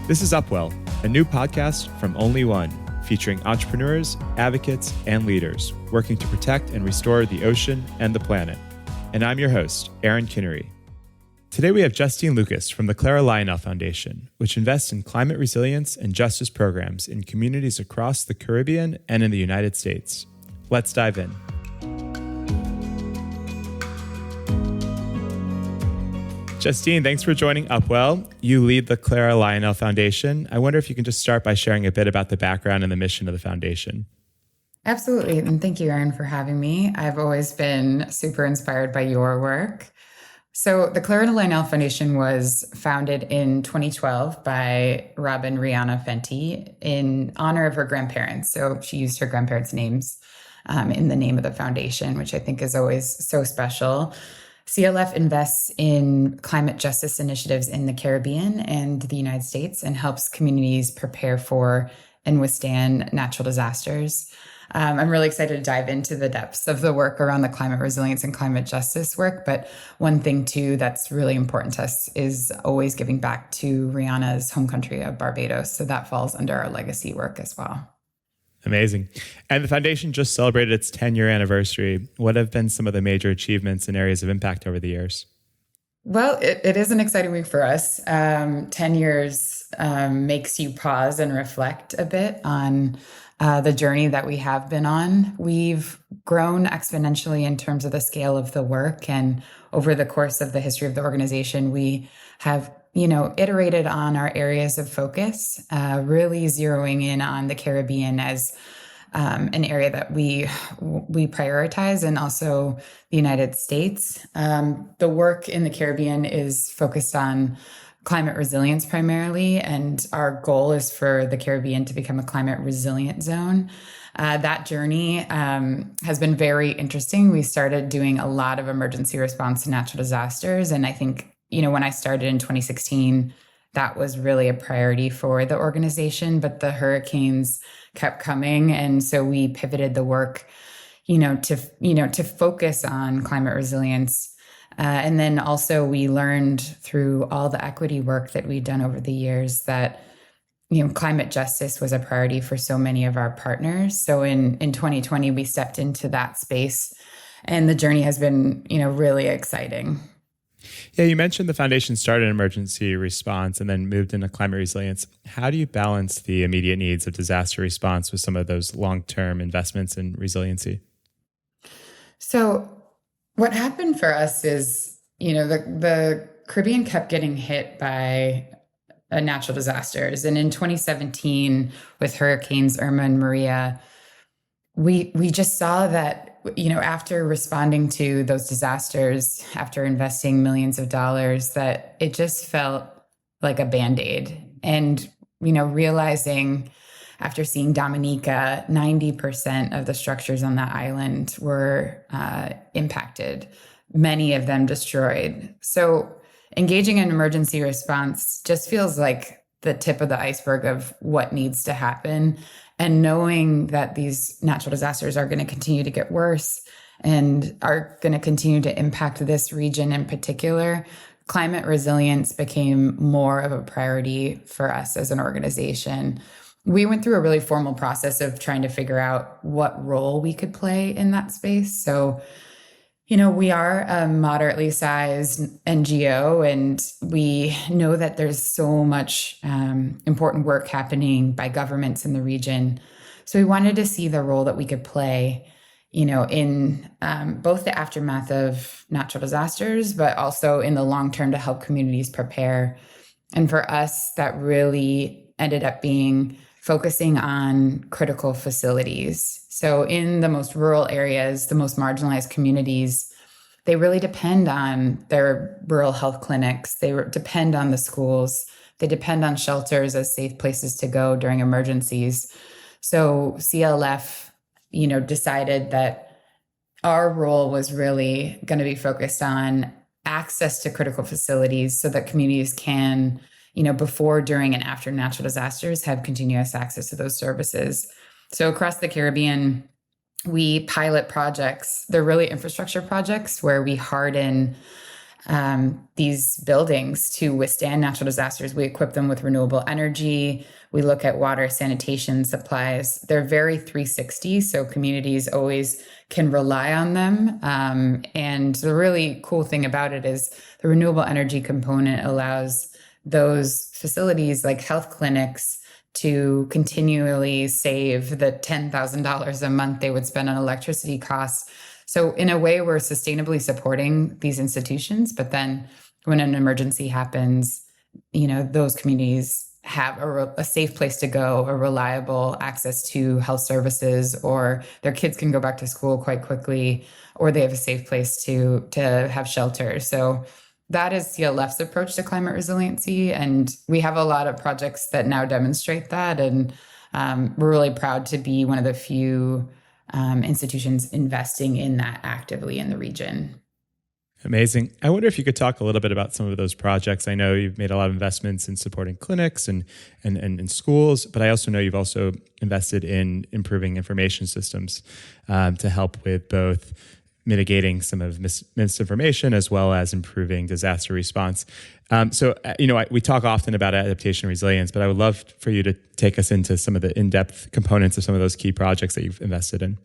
This is Upwell, a new podcast from Only.one, featuring entrepreneurs, advocates, and leaders working to protect and restore the ocean and the planet. And I'm your host, Aaron Kinnery. Today we have Justine Lucas from the Clara Lionel Foundation, which invests in climate resilience and justice programs in communities across the Caribbean and in the United States. Let's dive in. Justine, thanks for joining Upwell. You lead the Clara Lionel Foundation. I wonder if you can just start by sharing a bit about the background and the mission of the foundation. Absolutely. And thank you, Aaron, for having me. I've always been super inspired by your work. So the Clara Lionel Foundation was founded in 2012 by Robyn, Rihanna, Fenty in honor of her grandparents. So she used her grandparents' names in the name of the foundation, which I think is always so special. CLF invests in climate justice initiatives in the Caribbean and the United States and helps communities prepare for and withstand natural disasters. I'm really excited to dive into the depths of the work around the climate resilience and climate justice work. But one thing, too, that's really important to us is always giving back to Rihanna's home country of Barbados. So that falls under our legacy work as well. Amazing. And the foundation just celebrated its 10-year anniversary. What have been some of the major achievements and areas of impact over the years? Well, it is an exciting week for us. 10 years makes you pause and reflect a bit on the journey that we have been on. We've grown exponentially in terms of the scale of the work. And over the course of the history of the organization, we have iterated on our areas of focus, really zeroing in on the Caribbean as an area that we prioritize, and also the United States. The work in the Caribbean is focused on climate resilience primarily, and our goal is for the Caribbean to become a climate resilient zone. That journey has been very interesting. We started doing a lot of emergency response to natural disasters, and I think when I started in 2016, that was really a priority for the organization, but the hurricanes kept coming. And so we pivoted the work, to focus on climate resilience. And then also we learned through all the equity work that we'd done over the years that, climate justice was a priority for so many of our partners. So in 2020, we stepped into that space, and the journey has been, really exciting. Yeah, you mentioned the foundation started in emergency response and then moved into climate resilience. How do you balance the immediate needs of disaster response with some of those long-term investments in resiliency? So what happened for us is, the Caribbean kept getting hit by natural disasters. And in 2017, with hurricanes Irma and Maria, we just saw that after responding to those disasters, after investing millions of dollars, that it just felt like a Band-Aid. And, realizing after seeing Dominica, 90% of the structures on that island were impacted, many of them destroyed. So engaging in emergency response just feels like the tip of the iceberg of what needs to happen. And knowing that these natural disasters are going to continue to get worse and are going to continue to impact this region in particular, climate resilience became more of a priority for us as an organization. We went through a really formal process of trying to figure out what role we could play in that space. So, we are a moderately sized NGO, and we know that there's so much important work happening by governments in the region. So we wanted to see the role that we could play, in both the aftermath of natural disasters, but also in the long term to help communities prepare. And for us, that really ended up being focusing on critical facilities. So in the most rural areas, the most marginalized communities, they really depend on their rural health clinics. They depend on the schools. They depend on shelters as safe places to go during emergencies. So CLF, decided that our role was really going to be focused on access to critical facilities so that communities can, before, during, and after natural disasters have continuous access to those services. So across the Caribbean, we pilot projects. They're really infrastructure projects where we harden these buildings to withstand natural disasters. We equip them with renewable energy. We look at water, sanitation, supplies. They're very 360, so communities always can rely on them. And the really cool thing about it is the renewable energy component allows those facilities like health clinics to continually save the $10,000 a month they would spend on electricity costs. So in a way, we're sustainably supporting these institutions, but then when an emergency happens, those communities have a safe place to go, a reliable access to health services, or their kids can go back to school quite quickly, or they have a safe place to have shelter. So that is CLF's approach to climate resiliency. And we have a lot of projects that now demonstrate that. And we're really proud to be one of the few institutions investing in that actively in the region. Amazing. I wonder if you could talk a little bit about some of those projects. I know you've made a lot of investments in supporting clinics and schools, but I also know you've also invested in improving information systems to help with both mitigating some of misinformation as well as improving disaster response. We talk often about adaptation and resilience, but I would love for you to take us into some of the in-depth components of some of those key projects that you've invested in.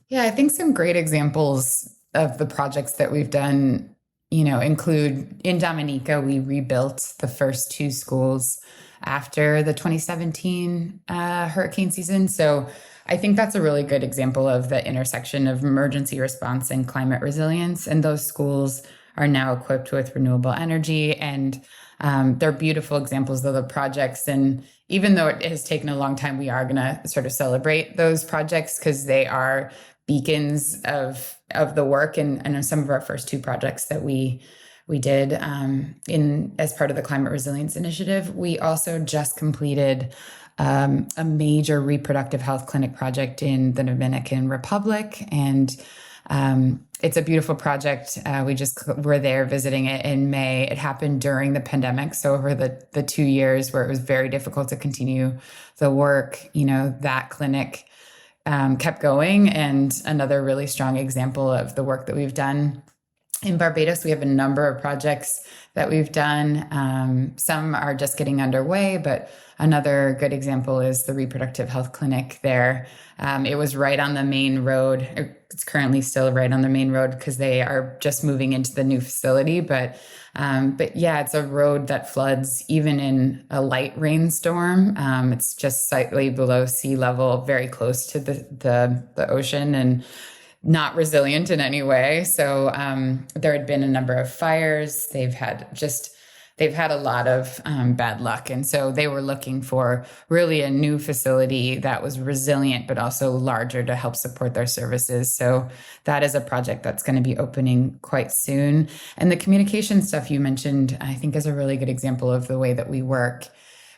Yeah, I think some great examples of the projects that we've done, include in Dominica, we rebuilt the first 2 schools after the 2017 hurricane season. So I think that's a really good example of the intersection of emergency response and climate resilience. And those schools are now equipped with renewable energy, and they're beautiful examples of the projects. And even though it has taken a long time, we are going to sort of celebrate those projects because they are beacons of the work. And some of our first 2 projects that we did as part of the Climate Resilience Initiative. We also just completed a major reproductive health clinic project in the Dominican Republic. And it's a beautiful project. We just were there visiting it in May. It happened during the pandemic. So over the 2 years where it was very difficult to continue the work, that clinic kept going. And another really strong example of the work that we've done in Barbados, we have a number of projects that we've done. Some are just getting underway, but another good example is the reproductive health clinic there. It was right on the main road. It's currently still right on the main road because they are just moving into the new facility. But yeah, it's a road that floods even in a light rainstorm. It's just slightly below sea level, very close to the ocean, and not resilient in any way. So there had been a number of fires. They've had a lot of bad luck. And so they were looking for really a new facility that was resilient, but also larger to help support their services. So that is a project that's going to be opening quite soon. And the communication stuff you mentioned, I think, is a really good example of the way that we work.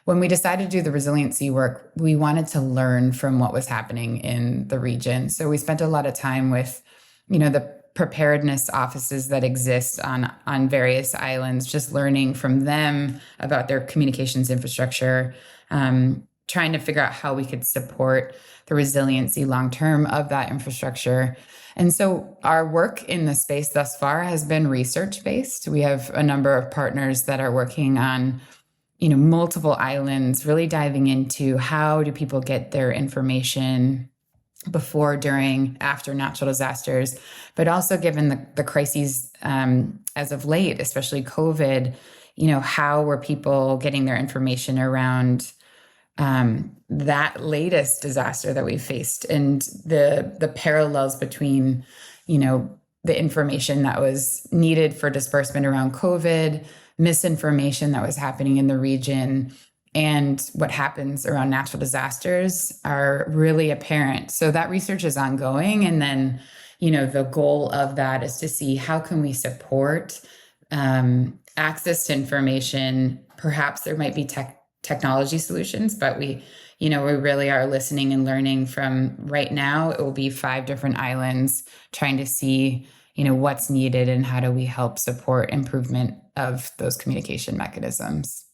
When we decided to do the resiliency work, we wanted to learn from what was happening in the region. So we spent a lot of time with, the preparedness offices that exist on various islands, just learning from them about their communications infrastructure, trying to figure out how we could support the resiliency long-term of that infrastructure. And so our work in the space thus far has been research-based. We have a number of partners that are working on multiple islands, really diving into how do people get their information before, during, after natural disasters, but also given the crises as of late, especially COVID, how were people getting their information around that latest disaster that we faced, and the parallels between, the information that was needed for disbursement around COVID, misinformation that was happening in the region, and what happens around natural disasters are really apparent. So that research is ongoing. And then, the goal of that is to see how can we support access to information. Perhaps there might be technology solutions, but we really are listening and learning from right now. It will be 5 different islands trying to see, what's needed and how do we help support improvement of those communication mechanisms.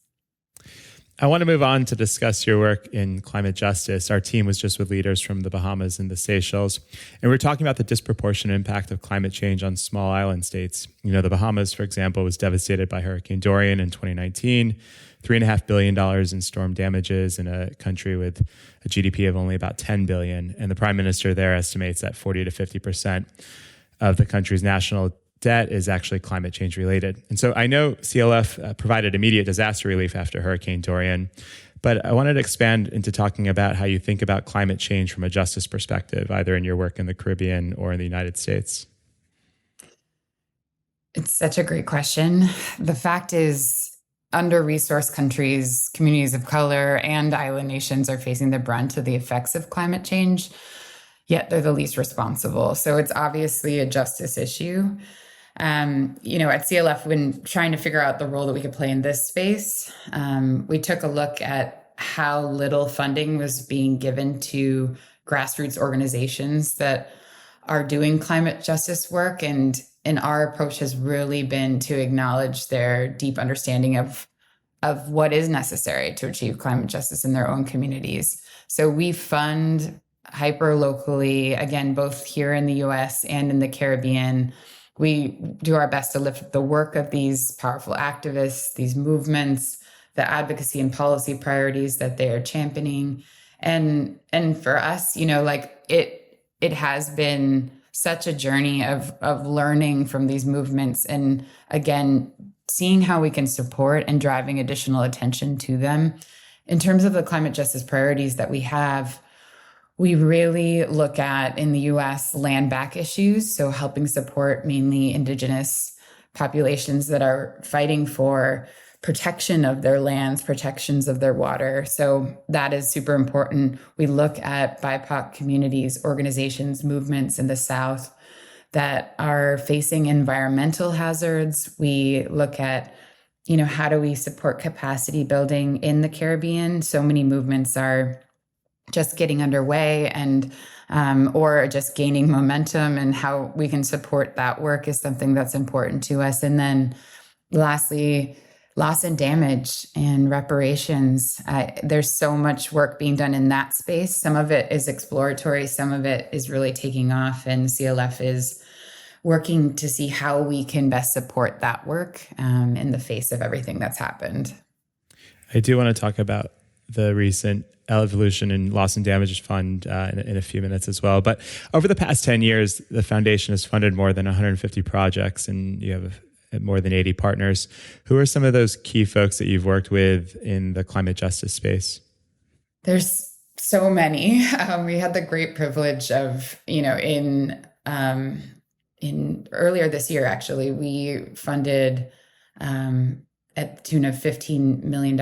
I want to move on to discuss your work in climate justice. Our team was just with leaders from the Bahamas and the Seychelles, and we're talking about the disproportionate impact of climate change on small island states. The Bahamas, for example, was devastated by Hurricane Dorian in 2019, $3.5 billion in storm damages in a country with a GDP of only about 10 billion. And the prime minister there estimates that 40 to 50% of the country's national debt is actually climate change related. And so I know CLF provided immediate disaster relief after Hurricane Dorian, but I wanted to expand into talking about how you think about climate change from a justice perspective, either in your work in the Caribbean or in the United States. It's such a great question. The fact is, under-resourced countries, communities of color, and island nations are facing the brunt of the effects of climate change, yet they're the least responsible. So it's obviously a justice issue. At CLF, when trying to figure out the role that we could play in this space, we took a look at how little funding was being given to grassroots organizations that are doing climate justice work. And our approach has really been to acknowledge their deep understanding of what is necessary to achieve climate justice in their own communities. So we fund hyper locally, again, both here in the US and in the Caribbean. We do our best to lift the work of these powerful activists, these movements, the advocacy and policy priorities that they are championing. And for us, it has been such a journey of learning from these movements and, again, seeing how we can support and driving additional attention to them. In terms of the climate justice priorities that we have, we really look at, in the US, land back issues, so helping support mainly Indigenous populations that are fighting for protection of their lands, protections of their water. So that is super important. We look at BIPOC communities, organizations, movements in the South that are facing environmental hazards. We look at, how do we support capacity building in the Caribbean? So many movements are just getting underway and or just gaining momentum, and how we can support that work is something that's important to us. And then lastly, loss and damage and reparations. There's so much work being done in that space. Some of it is exploratory, some of it is really taking off, and CLF is working to see how we can best support that work in the face of everything that's happened. I do want to talk about the recent Evolution and Loss and Damage Fund in a few minutes as well. But over the past 10 years, the foundation has funded more than 150 projects, and you have more than 80 partners. Who are some of those key folks that you've worked with in the climate justice space? There's so many. We had the great privilege of, in earlier this year, actually, we funded at the tune of $15 million,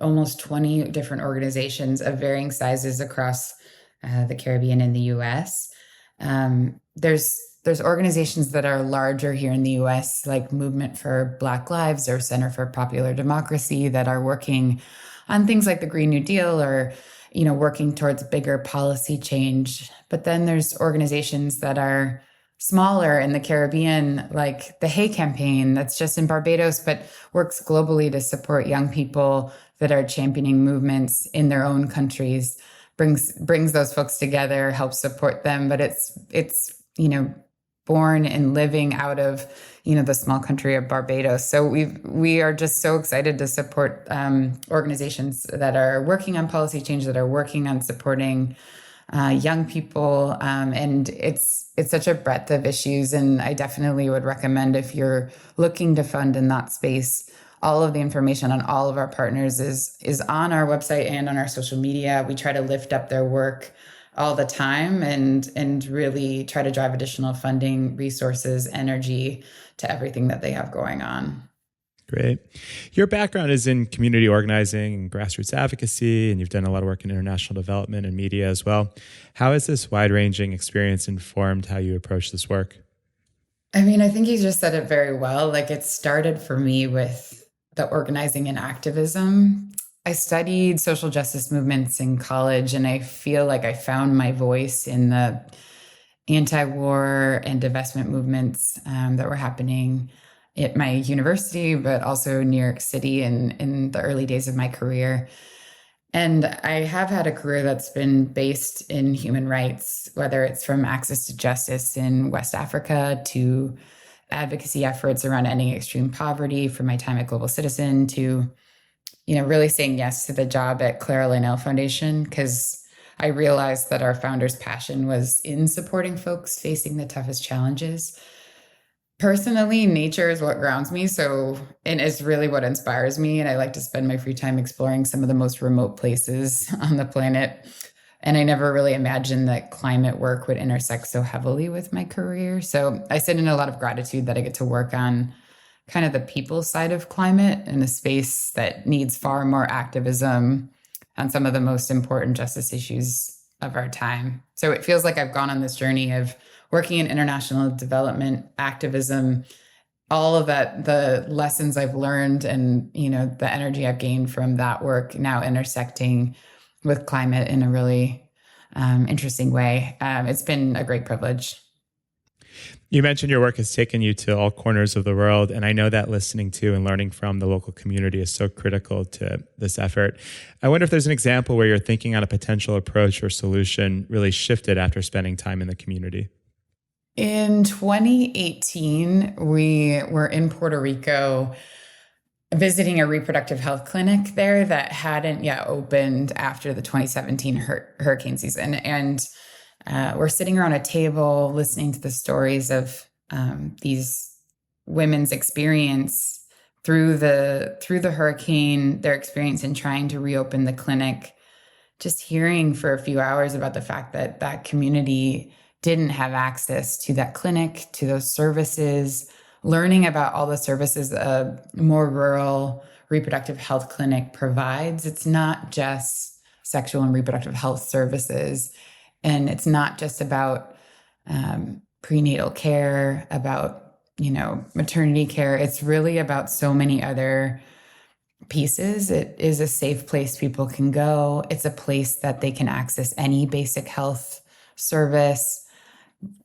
almost 20 different organizations of varying sizes across the Caribbean and the US. There's organizations that are larger here in the US, like Movement for Black Lives or Center for Popular Democracy, that are working on things like the Green New Deal or, working towards bigger policy change. But then there's organizations that are smaller in the Caribbean, like the Hay Campaign, that's just in Barbados, but works globally to support young people that are championing movements in their own countries, brings those folks together, helps support them. But it's born and living out of, the small country of Barbados. So we are just so excited to support organizations that are working on policy change, that are working on supporting young people. And it's such a breadth of issues. And I definitely would recommend, if you're looking to fund in that space, all of the information on all of our partners is on our website and on our social media. We try to lift up their work all the time and really try to drive additional funding, resources, energy to everything that they have going on. Great. Your background is in community organizing and grassroots advocacy, and you've done a lot of work in international development and media as well. How has this wide-ranging experience informed how you approach this work? I think you just said it very well. It started for me with the organizing and activism. I studied social justice movements in college, and I feel like I found my voice in the anti-war and divestment movements that were happening at my university, but also New York City in the early days of my career. And I have had a career that's been based in human rights, whether it's from access to justice in West Africa to advocacy efforts around ending extreme poverty, from my time at Global Citizen to, really saying yes to the job at Clara Lionel Foundation, because I realized that our founder's passion was in supporting folks facing the toughest challenges. Personally, nature is what grounds me. And it's really what inspires me. And I like to spend my free time exploring some of the most remote places on the planet. And I never really imagined that climate work would intersect so heavily with my career. So I sit in a lot of gratitude that I get to work on kind of the people side of climate in a space that needs far more activism on some of the most important justice issues of our time. So it feels like I've gone on this journey of working in international development, activism, all of that, the lessons I've learned and, the energy I've gained from that work now intersecting with climate in a really interesting way. It's been a great privilege. You mentioned your work has taken you to all corners of the world, and I know that listening to and learning from the local community is so critical to this effort. I wonder if there's an example where your thinking on a potential approach or solution really shifted after spending time in the community. In 2018, we were in Puerto Rico visiting a reproductive health clinic there that hadn't yet opened after the 2017 hurricane season. And we're sitting around a table listening to the stories of these women's experience through the hurricane, their experience in trying to reopen the clinic, just hearing for a few hours about the fact that that community didn't have access to that clinic, to those services, learning about all the services a more rural reproductive health clinic provides. It's not just sexual and reproductive health services. And it's not just about prenatal care, about, maternity care. It's really about so many other pieces. It is a safe place people can go. It's a place that they can access any basic health service.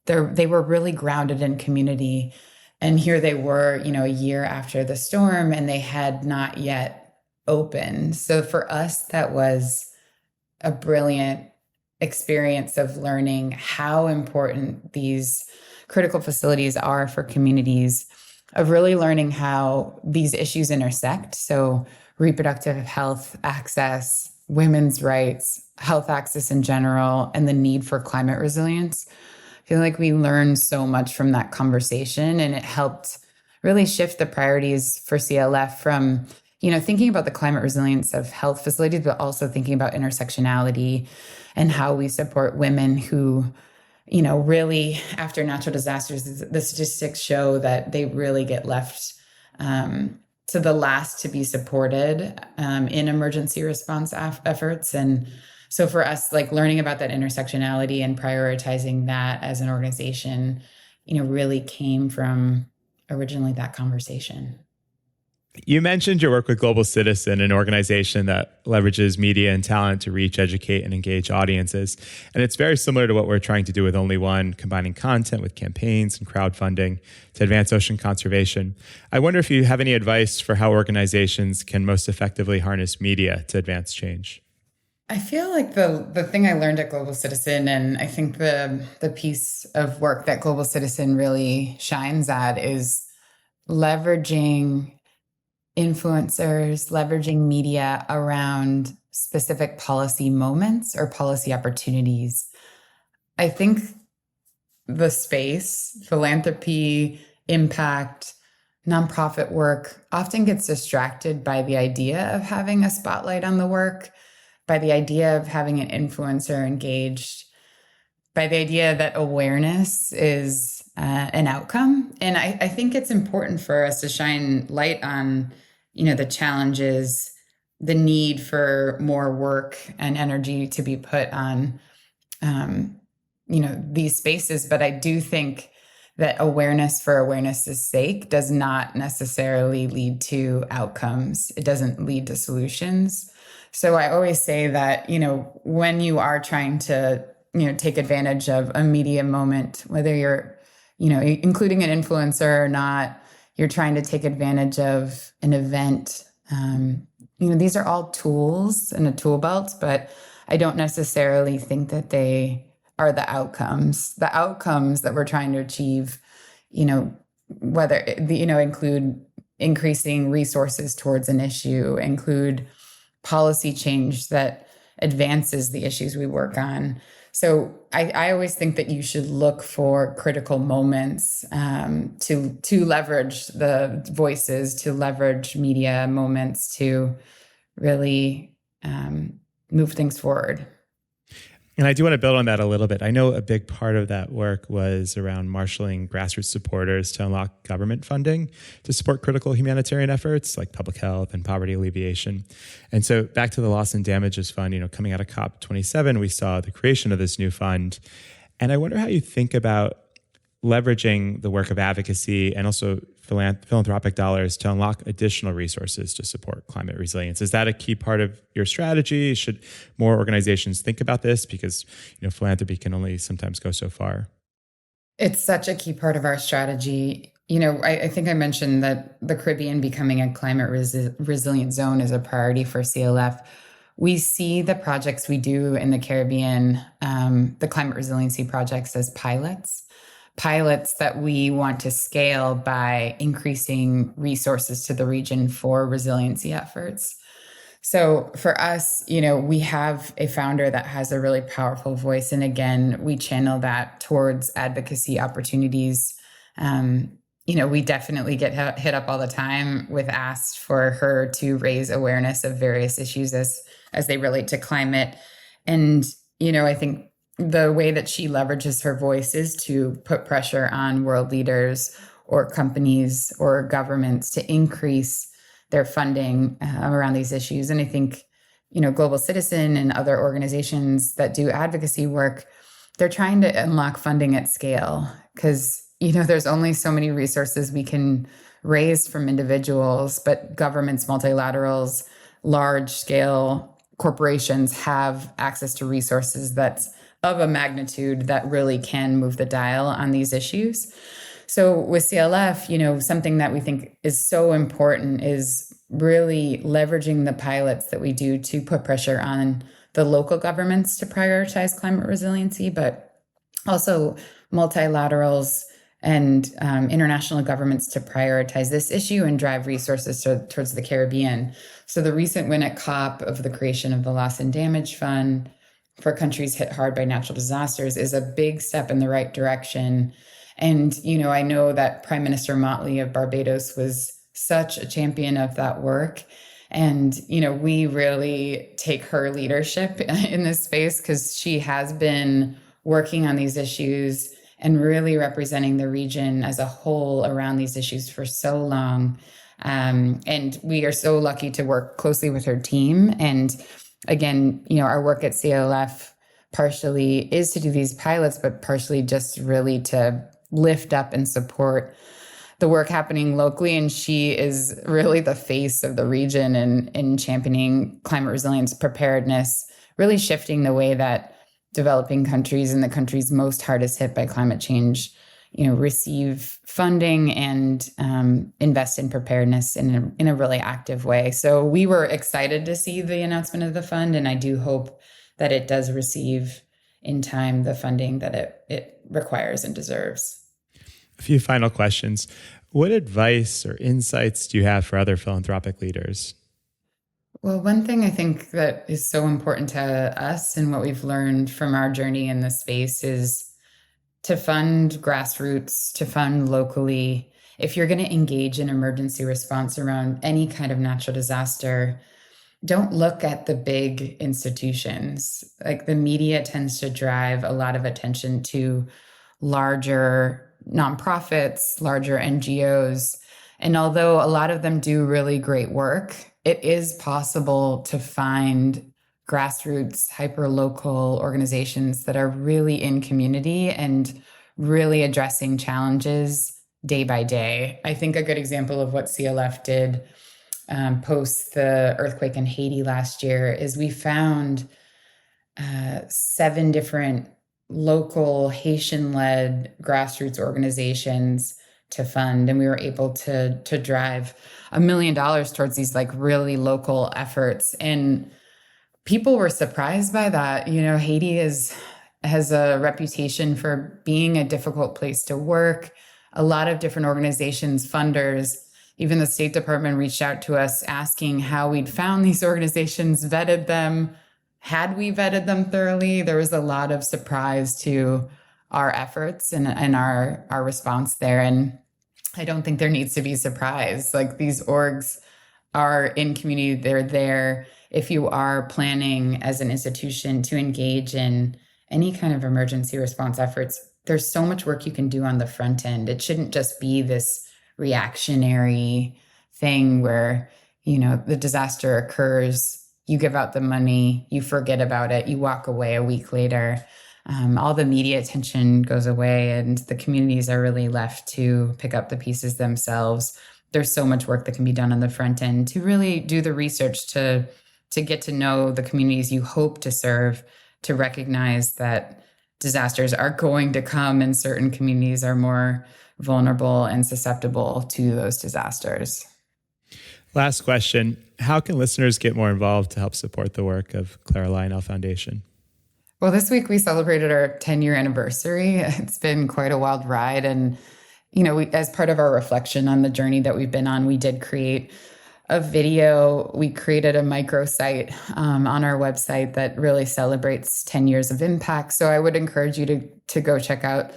They were really grounded in community. And here they were, a year after the storm, and they had not yet opened. So for us, that was a brilliant experience of learning how important these critical facilities are for communities, of really learning how these issues intersect. So reproductive health access, women's rights, health access in general, and the need for climate resilience. I feel like we learned so much from that conversation, and it helped really shift the priorities for CLF from, thinking about the climate resilience of health facilities, but also thinking about intersectionality and how we support women who, really after natural disasters, the statistics show that they really get left to the last to be supported in emergency response efforts. And so for us, like learning about that intersectionality and prioritizing that as an organization, really came from originally that conversation. You mentioned your work with Global Citizen, an organization that leverages media and talent to reach, educate, and engage audiences. And it's very similar to what we're trying to do with only.one, combining content with campaigns and crowdfunding to advance ocean conservation. I wonder if you have any advice for how organizations can most effectively harness media to advance change. I feel like the thing I learned at Global Citizen, and I think the piece of work that Global Citizen really shines at, is leveraging influencers, leveraging media around specific policy moments or policy opportunities. I think the space, philanthropy, impact, nonprofit work often gets distracted by the idea of having a spotlight on the work, by the idea of having an influencer engaged, by the idea that awareness is an outcome. And I think it's important for us to shine light on, the challenges, the need for more work and energy to be put on, these spaces. But I do think that awareness for awareness' sake does not necessarily lead to outcomes. It doesn't lead to solutions. So I always say that, when you are trying to, take advantage of a media moment, whether you're, including an influencer or not, you're trying to take advantage of an event. These are all tools in a tool belt, but I don't necessarily think that they are the outcomes. The outcomes that we're trying to achieve, whether, include increasing resources towards an issue, include policy change that advances the issues we work on. So I always think that you should look for critical moments to leverage the voices, to leverage media moments to really move things forward. And I do want to build on that a little bit. I know a big part of that work was around marshaling grassroots supporters to unlock government funding to support critical humanitarian efforts like public health and poverty alleviation. And so back to the Loss and Damages Fund, coming out of COP27, we saw the creation of this new fund. And I wonder how you think about leveraging the work of advocacy and also philanthropic dollars to unlock additional resources to support climate resilience. Is that a key part of your strategy? Should more organizations think about this? Because philanthropy can only sometimes go so far. It's such a key part of our strategy. I think I mentioned that the Caribbean becoming a climate resilient zone is a priority for CLF. We see the projects we do in the Caribbean, the climate resiliency projects, as pilots that we want to scale by increasing resources to the region for resiliency efforts. So for us, we have a founder that has a really powerful voice. And again, we channel that towards advocacy opportunities. We definitely get hit up all the time with asks for her to raise awareness of various issues as they relate to climate. And, I think the way that she leverages her voice is to put pressure on world leaders or companies or governments to increase their funding around these issues. And I think, Global Citizen and other organizations that do advocacy work, they're trying to unlock funding at scale because, there's only so many resources we can raise from individuals, but governments, multilaterals, large scale corporations have access to resources that's of a magnitude that really can move the dial on these issues. So with CLF, something that we think is so important is really leveraging the pilots that we do to put pressure on the local governments to prioritize climate resiliency, but also multilaterals and international governments to prioritize this issue and drive resources towards the Caribbean. So the recent win at COP of the creation of the Loss and Damage Fund for countries hit hard by natural disasters is a big step in the right direction. And, I know that Prime Minister Motley of Barbados was such a champion of that work. And, we really take her leadership in this space because she has been working on these issues and really representing the region as a whole around these issues for so long. And we are so lucky to work closely with her team. And again, our work at CLF partially is to do these pilots, but partially just really to lift up and support the work happening locally. And she is really the face of the region in championing climate resilience preparedness, really shifting the way that developing countries and the countries most hardest hit by climate change, receive funding and invest in preparedness in a really active way. So we were excited to see the announcement of the fund, and I do hope that it does receive in time the funding that it requires and deserves. A few final questions. What advice or insights do you have for other philanthropic leaders? Well, one thing I think that is so important to us and what we've learned from our journey in this space is to fund grassroots, to fund locally. If you're going to engage in emergency response around any kind of natural disaster, don't look at the big institutions. Like the media tends to drive a lot of attention to larger nonprofits, larger NGOs. And although a lot of them do really great work, it is possible to find grassroots, hyper-local organizations that are really in community and really addressing challenges day by day. I think a good example of what CLF did post the earthquake in Haiti last year is we found 7 different local Haitian-led grassroots organizations to fund. And we were able to drive $1 million towards these like really local efforts. And people were surprised by that. Haiti has a reputation for being a difficult place to work. A lot of different organizations, funders, even the State Department reached out to us asking how we'd found these organizations, vetted them. Had we vetted them thoroughly? There was a lot of surprise to our efforts and our response there. And I don't think there needs to be surprise. Like, these orgs are in community. They're there. If you are planning as an institution to engage in any kind of emergency response efforts, there's so much work you can do on the front end. It shouldn't just be this reactionary thing where, the disaster occurs, you give out the money, you forget about it, you walk away a week later. All the media attention goes away and the communities are really left to pick up the pieces themselves. There's so much work that can be done on the front end to really do the research to get to know the communities you hope to serve, to recognize that disasters are going to come and certain communities are more vulnerable and susceptible to those disasters. Last question. How can listeners get more involved to help support the work of Clara Lionel Foundation? Well, this week we celebrated our 10-year anniversary. It's been quite a wild ride. And, as part of our reflection on the journey that we've been on, we did create a video. We created a microsite on our website that really celebrates 10 years of impact. So I would encourage you to go check out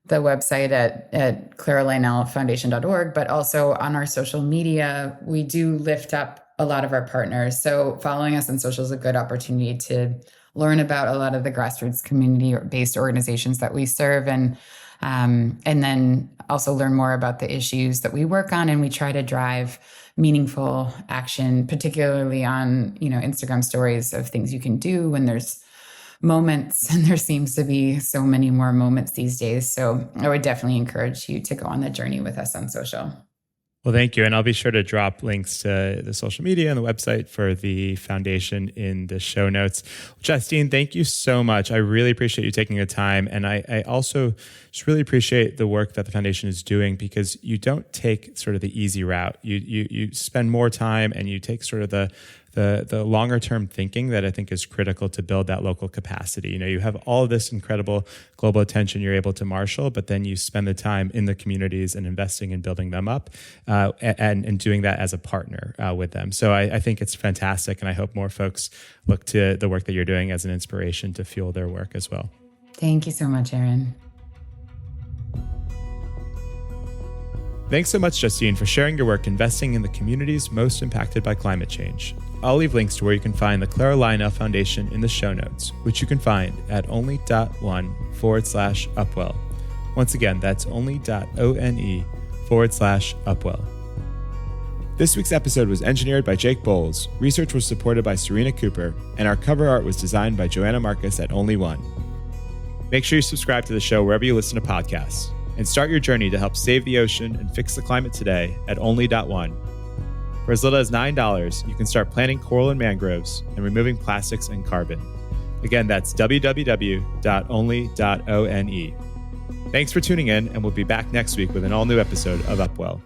the website at claralionelfoundation.org, but also on our social media, we do lift up a lot of our partners. So following us on social is a good opportunity to learn about a lot of the grassroots community-based organizations that we serve, and then also learn more about the issues that we work on. And we try to drive meaningful action, particularly on, Instagram stories of things you can do when there's moments, and there seems to be so many more moments these days. So I would definitely encourage you to go on that journey with us on social. Well, thank you. And I'll be sure to drop links to the social media and the website for the foundation in the show notes. Justine, thank you so much. I really appreciate you taking the time. And I also just really appreciate the work that the foundation is doing, because you don't take sort of the easy route. You spend more time and you take sort of the longer term thinking that I think is critical to build that local capacity. You have all of this incredible global attention you're able to marshal, but then you spend the time in the communities and investing in building them up and doing that as a partner with them. So I think it's fantastic. And I hope more folks look to the work that you're doing as an inspiration to fuel their work as well. Thank you so much, Aaron. Thanks so much, Justine, for sharing your work investing in the communities most impacted by climate change. I'll leave links to where you can find the Clara Lionel Foundation in the show notes, which you can find at only.one/Upwell. Once again, that's only.one/Upwell. This week's episode was engineered by Jake Bowles, research was supported by Serena Cooper, and our cover art was designed by Joanna Marcus at only.one. Make sure you subscribe to the show wherever you listen to podcasts, and start your journey to help save the ocean and fix the climate today at only.one. For as little as $9, you can start planting coral and mangroves and removing plastics and carbon. Again, that's www.only.one. Thanks for tuning in, and we'll be back next week with an all-new episode of Upwell.